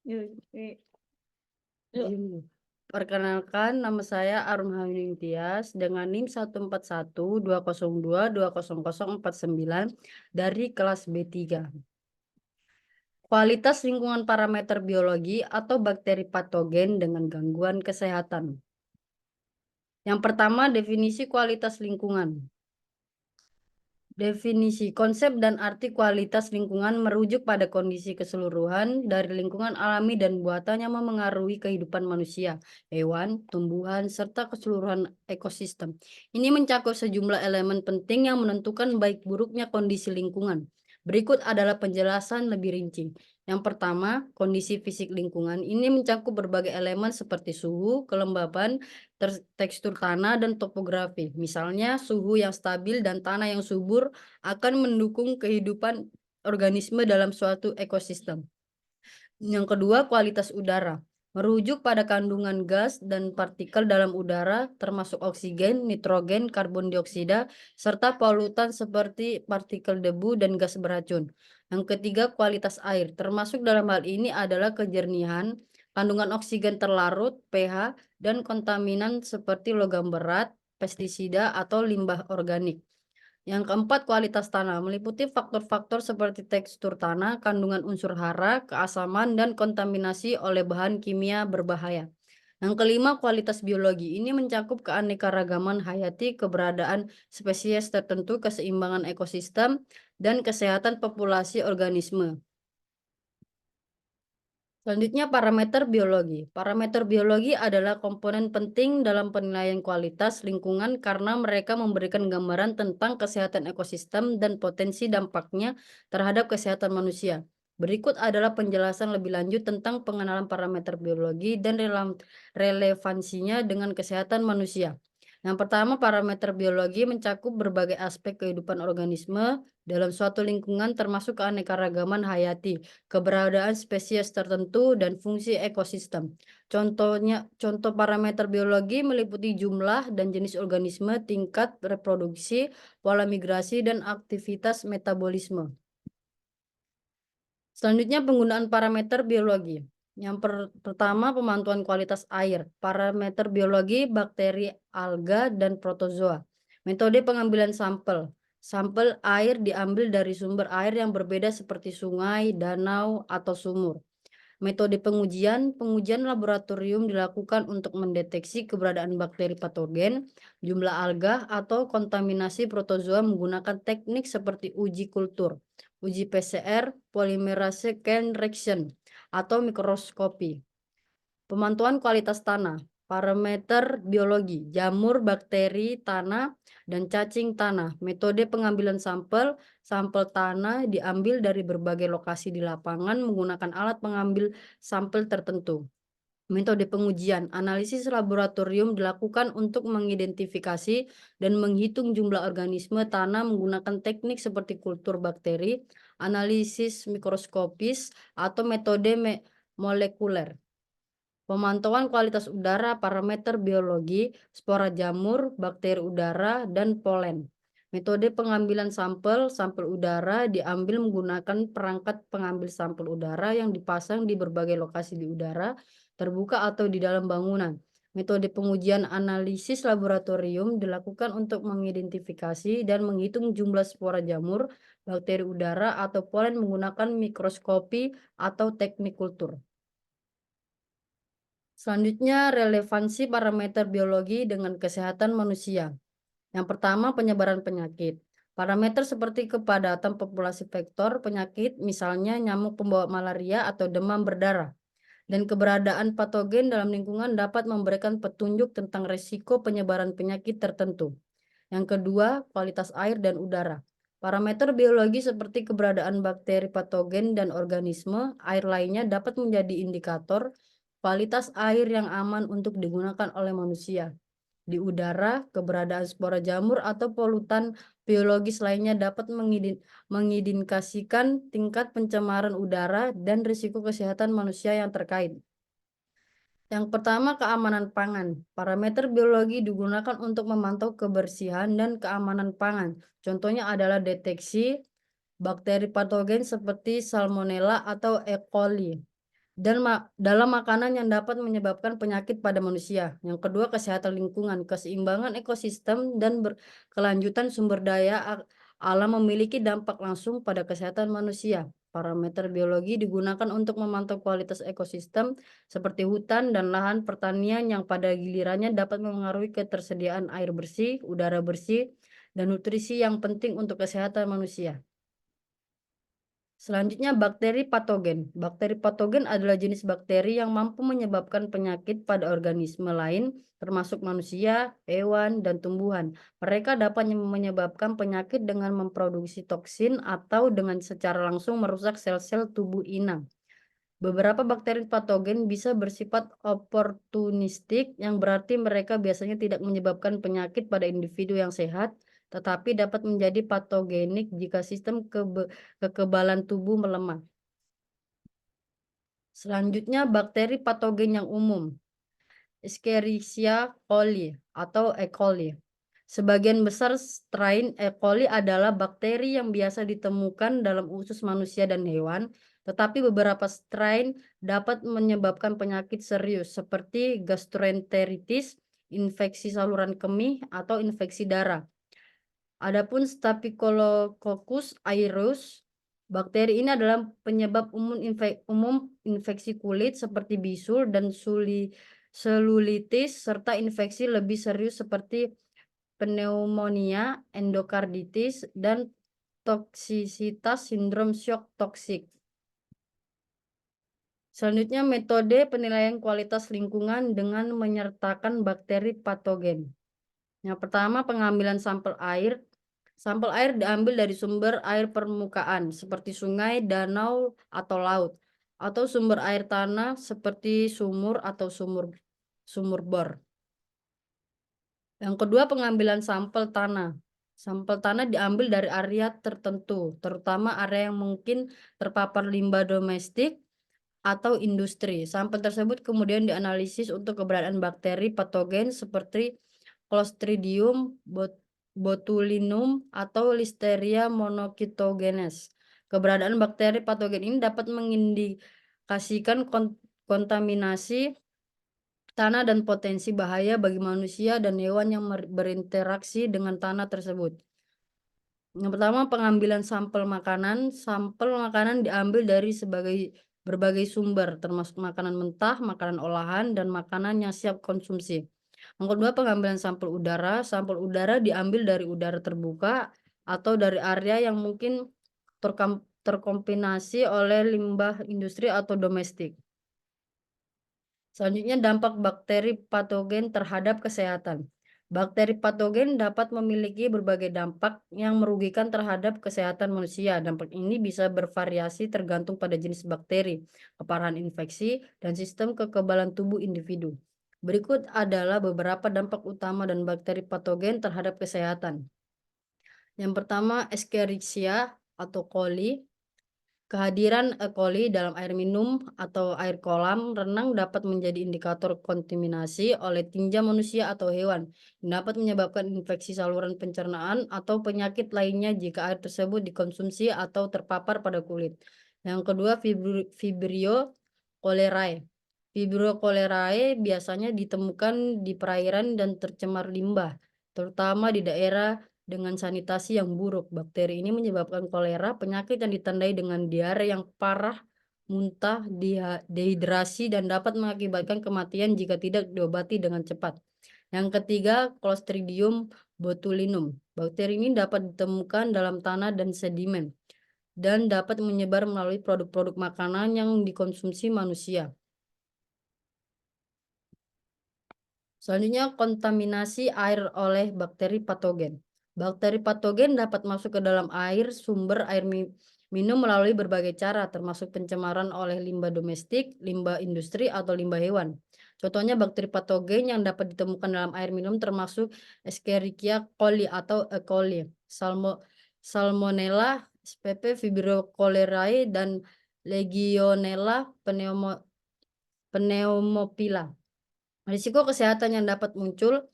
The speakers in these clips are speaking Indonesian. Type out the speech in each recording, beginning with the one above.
Yuk, perkenalkan, nama saya Arum Hanin Tias dengan NIM 14120220049 dari kelas B3. Kualitas lingkungan parameter biologi atau bakteri patogen dengan gangguan kesehatan. Yang pertama, definisi kualitas lingkungan. Definisi, konsep dan arti kualitas lingkungan merujuk pada kondisi keseluruhan dari lingkungan alami dan buatan yang memengaruhi kehidupan manusia, hewan, tumbuhan, serta keseluruhan ekosistem. Ini mencakup sejumlah elemen penting yang menentukan baik buruknya kondisi lingkungan. Berikut adalah penjelasan lebih rinci. Yang pertama, kondisi fisik lingkungan ini mencakup berbagai elemen seperti suhu, kelembaban, tekstur tanah, dan topografi. Misalnya, suhu yang stabil dan tanah yang subur akan mendukung kehidupan organisme dalam suatu ekosistem. Yang kedua, kualitas udara. Merujuk pada kandungan gas dan partikel dalam udara, termasuk oksigen, nitrogen, karbon dioksida, serta polutan seperti partikel debu dan gas beracun. Yang ketiga, kualitas air. Termasuk dalam hal ini adalah kejernihan, kandungan oksigen terlarut, pH, dan kontaminan seperti logam berat, pestisida, atau limbah organik. Yang keempat, kualitas tanah meliputi faktor-faktor seperti tekstur tanah, kandungan unsur hara, keasaman, dan kontaminasi oleh bahan kimia berbahaya. Yang kelima, kualitas biologi ini mencakup keanekaragaman hayati, keberadaan spesies tertentu, keseimbangan ekosistem, dan kesehatan populasi organisme. Selanjutnya, parameter biologi. Parameter biologi adalah komponen penting dalam penilaian kualitas lingkungan karena mereka memberikan gambaran tentang kesehatan ekosistem dan potensi dampaknya terhadap kesehatan manusia. Berikut adalah penjelasan lebih lanjut tentang pengenalan parameter biologi dan relevansinya dengan kesehatan manusia. Yang pertama, parameter biologi mencakup berbagai aspek kehidupan organisme dalam suatu lingkungan termasuk keanekaragaman hayati, keberadaan spesies tertentu, dan fungsi ekosistem. Contoh parameter biologi meliputi jumlah dan jenis organisme, tingkat reproduksi, pola migrasi, dan aktivitas metabolisme. Selanjutnya, penggunaan parameter biologi. Yang pertama, pemantauan kualitas air. Parameter biologi, bakteri, alga, dan protozoa. Metode pengambilan sampel. Sampel air diambil dari sumber air yang berbeda seperti sungai, danau, atau sumur. Metode pengujian laboratorium dilakukan untuk mendeteksi keberadaan bakteri patogen, jumlah alga, atau kontaminasi protozoa menggunakan teknik seperti uji kultur, uji PCR, polymerase chain reaction, atau mikroskopi. Pemantauan kualitas tanah, parameter biologi, jamur, bakteri, tanah, dan cacing tanah. Metode pengambilan sampel tanah diambil dari berbagai lokasi di lapangan menggunakan alat pengambil sampel tertentu. Metode pengujian, analisis laboratorium dilakukan untuk mengidentifikasi dan menghitung jumlah organisme tanah menggunakan teknik seperti kultur bakteri, analisis mikroskopis, atau metode molekuler. Pemantauan kualitas udara, parameter biologi, spora jamur, bakteri udara, dan polen. Metode pengambilan sampel udara diambil menggunakan perangkat pengambil sampel udara yang dipasang di berbagai lokasi di udara, terbuka atau di dalam bangunan. Metode pengujian analisis laboratorium dilakukan untuk mengidentifikasi dan menghitung jumlah spora jamur, bakteri udara, atau polen menggunakan mikroskopi atau teknik kultur. Selanjutnya, relevansi parameter biologi dengan kesehatan manusia. Yang pertama, penyebaran penyakit. Parameter seperti kepadatan populasi vektor penyakit, misalnya nyamuk pembawa malaria atau demam berdarah, dan keberadaan patogen dalam lingkungan dapat memberikan petunjuk tentang risiko penyebaran penyakit tertentu. Yang kedua, kualitas air dan udara. Parameter biologi seperti keberadaan bakteri patogen dan organisme air lainnya dapat menjadi indikator kualitas air yang aman untuk digunakan oleh manusia. Di udara, keberadaan spora jamur atau polutan biologis lainnya dapat mengindikasikan tingkat pencemaran udara dan risiko kesehatan manusia yang terkait. Yang pertama, keamanan pangan. Parameter biologi digunakan untuk memantau kebersihan dan keamanan pangan. Contohnya adalah deteksi bakteri patogen seperti Salmonella atau E. coli. dalam makanan yang dapat menyebabkan penyakit pada manusia. Yang kedua, kesehatan lingkungan, keseimbangan ekosistem dan berkelanjutan sumber daya alam memiliki dampak langsung pada kesehatan manusia. Parameter biologi digunakan untuk memantau kualitas ekosistem seperti hutan dan lahan pertanian yang pada gilirannya dapat memengaruhi ketersediaan air bersih, udara bersih, dan nutrisi yang penting untuk kesehatan manusia. Selanjutnya, bakteri patogen. Bakteri patogen adalah jenis bakteri yang mampu menyebabkan penyakit pada organisme lain, termasuk manusia, hewan, dan tumbuhan. Mereka dapat menyebabkan penyakit dengan memproduksi toksin atau dengan secara langsung merusak sel-sel tubuh inang. Beberapa bakteri patogen bisa bersifat oportunistik, yang berarti mereka biasanya tidak menyebabkan penyakit pada individu yang sehat, tetapi dapat menjadi patogenik jika sistem kekebalan tubuh melemah. Selanjutnya, bakteri patogen yang umum, Escherichia coli atau E. coli. Sebagian besar strain E. coli adalah bakteri yang biasa ditemukan dalam usus manusia dan hewan, tetapi beberapa strain dapat menyebabkan penyakit serius seperti gastroenteritis, infeksi saluran kemih, atau infeksi darah. Adapun Staphylococcus aureus, bakteri ini adalah penyebab umum infeksi kulit seperti bisul dan selulitis, serta infeksi lebih serius seperti pneumonia, endokarditis, dan toksisitas sindrom shock toksik. Selanjutnya, metode penilaian kualitas lingkungan dengan menyertakan bakteri patogen. Yang pertama, pengambilan sampel air. Sampel air diambil dari sumber air permukaan seperti sungai, danau, atau laut, atau sumber air tanah seperti sumur atau sumur bor. Yang kedua, pengambilan sampel tanah. Sampel tanah diambil dari area tertentu, terutama area yang mungkin terpapar limbah domestik atau industri. Sampel tersebut kemudian dianalisis untuk keberadaan bakteri patogen seperti Clostridium botulinum atau Listeria monocytogenes. Keberadaan bakteri patogen ini dapat mengindikasikan kontaminasi tanah dan potensi bahaya bagi manusia dan hewan yang berinteraksi dengan tanah tersebut. Yang pertama, pengambilan sampel makanan. Sampel makanan diambil dari berbagai sumber, termasuk makanan mentah, makanan olahan, dan makanan yang siap konsumsi. Yang kedua, pengambilan sampel udara. Sampel udara diambil dari udara terbuka atau dari area yang mungkin terkontaminasi oleh limbah industri atau domestik. Selanjutnya, dampak bakteri patogen terhadap kesehatan. Bakteri patogen dapat memiliki berbagai dampak yang merugikan terhadap kesehatan manusia. Dampak ini bisa bervariasi tergantung pada jenis bakteri, keparahan infeksi, dan sistem kekebalan tubuh individu. Berikut adalah beberapa dampak utama dan bakteri patogen terhadap kesehatan. Yang pertama, Escherichia atau coli. Kehadiran E. coli dalam air minum atau air kolam renang dapat menjadi indikator kontaminasi oleh tinja manusia atau hewan, yang dapat menyebabkan infeksi saluran pencernaan atau penyakit lainnya jika air tersebut dikonsumsi atau terpapar pada kulit. Yang kedua, Vibrio cholerae. Vibrio cholerae biasanya ditemukan di perairan dan tercemar limbah, terutama di daerah dengan sanitasi yang buruk. Bakteri ini menyebabkan kolera, penyakit yang ditandai dengan diare yang parah, muntah, dehidrasi, dan dapat mengakibatkan kematian jika tidak diobati dengan cepat. Yang ketiga, Clostridium botulinum. Bakteri ini dapat ditemukan dalam tanah dan sedimen dan dapat menyebar melalui produk-produk makanan yang dikonsumsi manusia. Selanjutnya, kontaminasi air oleh bakteri patogen. Bakteri patogen dapat masuk ke dalam air sumber air minum melalui berbagai cara, termasuk pencemaran oleh limbah domestik, limbah industri, atau limbah hewan. Contohnya, bakteri patogen yang dapat ditemukan dalam air minum termasuk Escherichia coli atau E. coli, Salmonella, spp, Vibrio cholerae, dan Legionella pneumopila. Risiko kesehatan yang dapat muncul,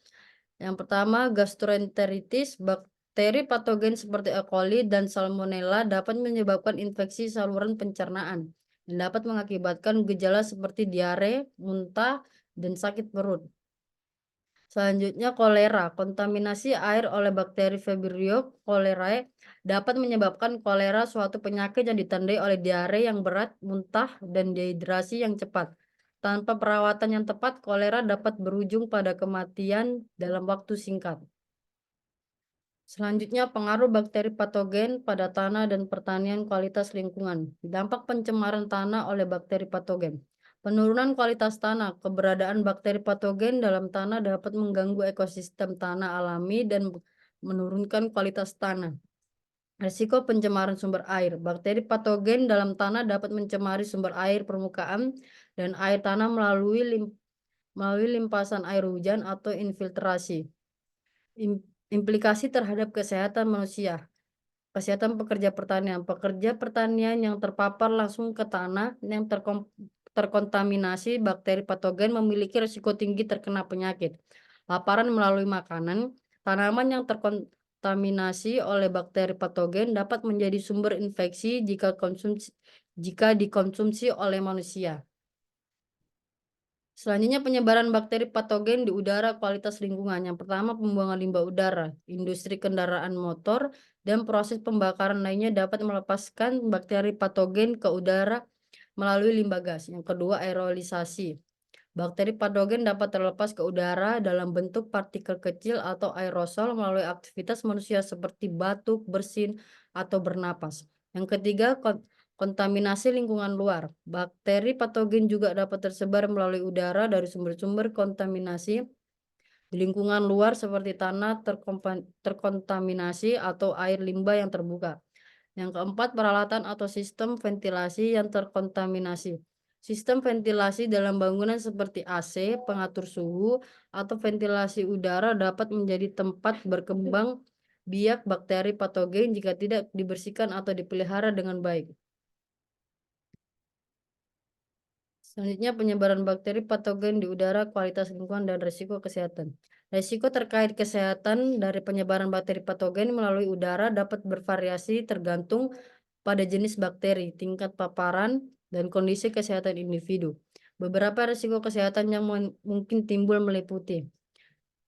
yang pertama, gastroenteritis. Bakteri patogen seperti E. coli dan Salmonella dapat menyebabkan infeksi saluran pencernaan. yang dapat mengakibatkan gejala seperti diare, muntah, dan sakit perut. Selanjutnya kolera. Kontaminasi air oleh bakteri Vibrio cholerae dapat menyebabkan kolera, suatu penyakit yang ditandai oleh diare yang berat, muntah, dan dehidrasi yang cepat. Tanpa perawatan yang tepat, kolera dapat berujung pada kematian dalam waktu singkat. Selanjutnya, pengaruh bakteri patogen pada tanah dan pertanian kualitas lingkungan. Dampak pencemaran tanah oleh bakteri patogen. Penurunan kualitas tanah. Keberadaan bakteri patogen dalam tanah dapat mengganggu ekosistem tanah alami dan menurunkan kualitas tanah. Risiko pencemaran sumber air. Bakteri patogen dalam tanah dapat mencemari sumber air permukaan dan air tanah melalui limpasan air hujan atau infiltrasi. Implikasi terhadap kesehatan manusia. Kesehatan pekerja pertanian. Pekerja pertanian yang terpapar langsung ke tanah yang terkontaminasi bakteri patogen memiliki risiko tinggi terkena penyakit. Paparan melalui makanan. Tanaman yang terkontaminasi oleh bakteri patogen dapat menjadi sumber infeksi jika dikonsumsi oleh manusia. Selanjutnya, penyebaran bakteri patogen di udara, kualitas lingkungan. Yang pertama, pembuangan limbah udara. Industri kendaraan motor dan proses pembakaran lainnya dapat melepaskan bakteri patogen ke udara melalui limbah gas. Yang kedua, aerolisasi. Bakteri patogen dapat terlepas ke udara dalam bentuk partikel kecil atau aerosol melalui aktivitas manusia seperti batuk, bersin, atau bernapas. Yang ketiga, kontaminasi lingkungan luar. Bakteri patogen juga dapat tersebar melalui udara dari sumber-sumber kontaminasi di lingkungan luar seperti tanah terkontaminasi atau air limbah yang terbuka. Yang keempat, peralatan atau sistem ventilasi yang terkontaminasi. Sistem ventilasi dalam bangunan seperti AC, pengatur suhu, atau ventilasi udara dapat menjadi tempat berkembang biak bakteri patogen jika tidak dibersihkan atau dipelihara dengan baik. Selanjutnya, penyebaran bakteri patogen di udara, kualitas lingkungan, dan risiko kesehatan. Risiko terkait kesehatan dari penyebaran bakteri patogen melalui udara dapat bervariasi tergantung pada jenis bakteri, tingkat paparan, dan kondisi kesehatan individu. Beberapa risiko kesehatan yang mungkin timbul meliputi.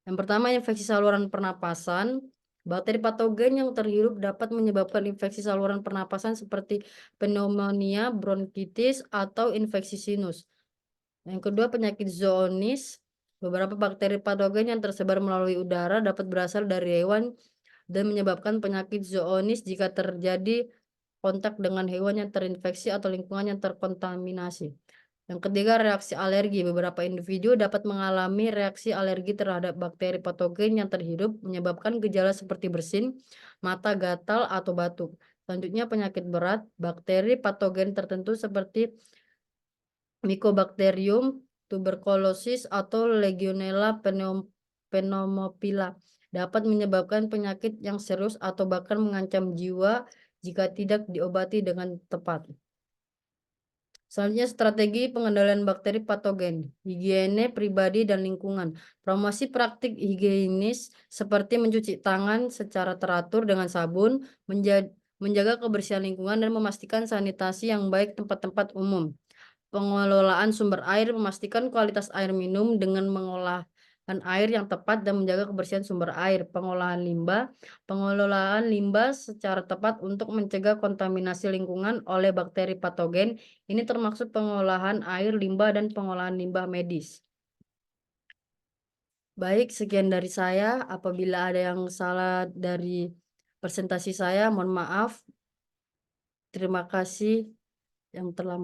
Yang pertama, infeksi saluran pernapasan. Bakteri patogen yang terhirup dapat menyebabkan infeksi saluran pernapasan seperti pneumonia, bronkitis, atau infeksi sinus. Yang kedua, penyakit zoonosis. Beberapa bakteri patogen yang tersebar melalui udara dapat berasal dari hewan dan menyebabkan penyakit zoonosis jika terjadi kontak dengan hewan yang terinfeksi atau lingkungan yang terkontaminasi. Yang ketiga, reaksi alergi. Beberapa individu dapat mengalami reaksi alergi terhadap bakteri patogen yang terhirup, menyebabkan gejala seperti bersin, mata gatal, atau batuk. Selanjutnya, penyakit berat. Bakteri patogen tertentu seperti Mycobacterium tuberculosis atau Legionella pneumophila dapat menyebabkan penyakit yang serius atau bahkan mengancam jiwa jika tidak diobati dengan tepat. Selanjutnya, strategi pengendalian bakteri patogen, higiene pribadi dan lingkungan. Promosi praktik higienis seperti mencuci tangan secara teratur dengan sabun, menjaga kebersihan lingkungan, dan memastikan sanitasi yang baik tempat-tempat umum. Pengelolaan sumber air, memastikan kualitas air minum dengan mengolahan air yang tepat dan menjaga kebersihan sumber air. Pengelolaan limbah secara tepat untuk mencegah kontaminasi lingkungan oleh bakteri patogen. Ini termasuk pengolahan air limbah dan pengolahan limbah medis. Baik, sekian dari saya. Apabila ada yang salah dari presentasi saya, mohon maaf. Terima kasih yang telah